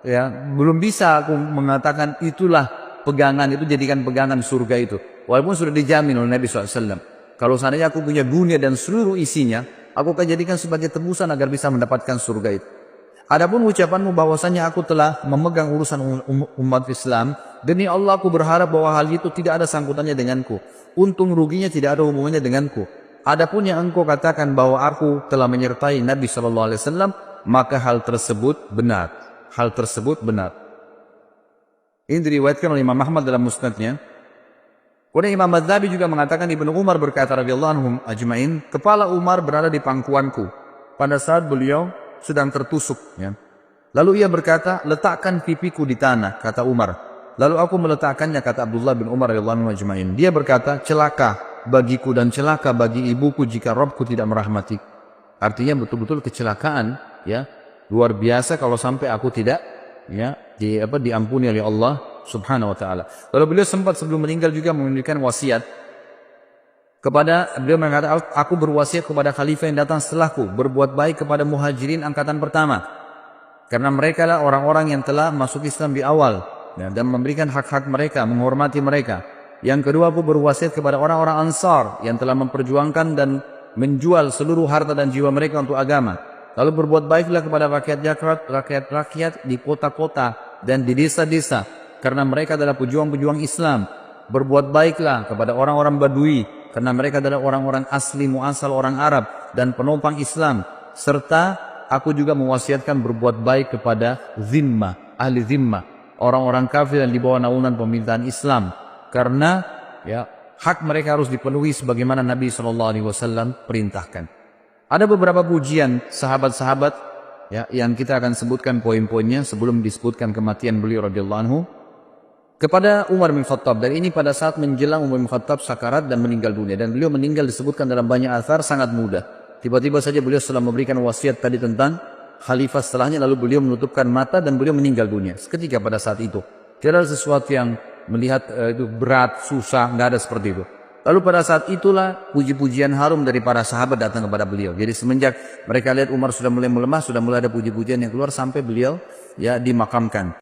ya, belum bisa aku mengatakan itulah pegangan itu, jadikan pegangan surga itu. Walaupun sudah dijamin oleh Nabi SAW. Kalau seandainya aku punya dunia dan seluruh isinya, aku akan jadikan sebagai tebusan agar bisa mendapatkan surga itu. Adapun ucapanmu bahwasanya aku telah memegang urusan umat Islam, demi Allah aku berharap bahwa hal itu tidak ada sangkutannya denganku. Untung ruginya tidak ada hubungannya denganku. Adapun yang engkau katakan bahwa aku telah menyertai Nabi SAW, maka hal tersebut benar. Hal tersebut benar. Ini diriwayatkan oleh Imam Ahmad dalam musnadnya. Kemudian Imam Adzabi juga mengatakan, Ibnu Umar berkata radhiyallahu anhum ajmain, kepala Umar berada di pangkuanku pada saat beliau sedang tertusuk, ya. Lalu ia berkata, letakkan pipiku di tanah, kata Umar. Lalu aku meletakkannya, kata Abdullah bin Umar radhiyallahu anhu ajmain. Dia berkata, celaka bagiku dan celaka bagi ibuku jika Rabbku tidak merahmati. Artinya betul-betul kecelakaan, ya, luar biasa kalau sampai aku tidak, ya, diampuni oleh Allah Subhanahu wa taala. Lalu beliau sempat sebelum meninggal juga memberikan wasiat kepada, beliau mengatakan, aku berwasiat kepada khalifah yang datang setelahku, berbuat baik kepada muhajirin angkatan pertama, karena mereka lah orang-orang yang telah masuk Islam di awal, ya, dan memberikan hak-hak mereka, menghormati mereka. Yang kedua, aku berwasiat kepada orang-orang Ansar yang telah memperjuangkan dan menjual seluruh harta dan jiwa mereka untuk agama. Lalu berbuat baiklah kepada rakyat-rakyat di kota-kota dan di desa-desa, karena mereka adalah pejuang-pejuang Islam. Berbuat baiklah kepada orang-orang Badui, karena mereka adalah orang-orang asli muasal orang Arab dan penopang Islam. Serta aku juga mewasiatkan berbuat baik kepada zimmah, ahli zimmah, orang-orang kafir yang di bawah naungan pemerintahan Islam, karena, ya, hak mereka harus dipenuhi sebagaimana Nabi SAW perintahkan. Ada beberapa pujian sahabat-sahabat, ya, yang kita akan sebutkan poin-poinnya sebelum disebutkan kematian beliau radhiyallahu anhu kepada Umar bin Khattab. Dan ini pada saat menjelang Umar bin Khattab sakarat dan meninggal dunia. Dan beliau meninggal disebutkan dalam banyak athar sangat muda. Tiba-tiba saja beliau setelah memberikan wasiat tadi tentang khalifah setelahnya, lalu beliau menutupkan mata dan beliau meninggal dunia. Seketika pada saat itu. Tidak ada sesuatu yang melihat itu berat, susah, nggak ada seperti itu. Lalu pada saat itulah puji-pujian harum dari para sahabat datang kepada beliau. Jadi semenjak mereka lihat Umar sudah mulai melemah, sudah mulai ada puji-pujian yang keluar sampai beliau, ya, dimakamkan.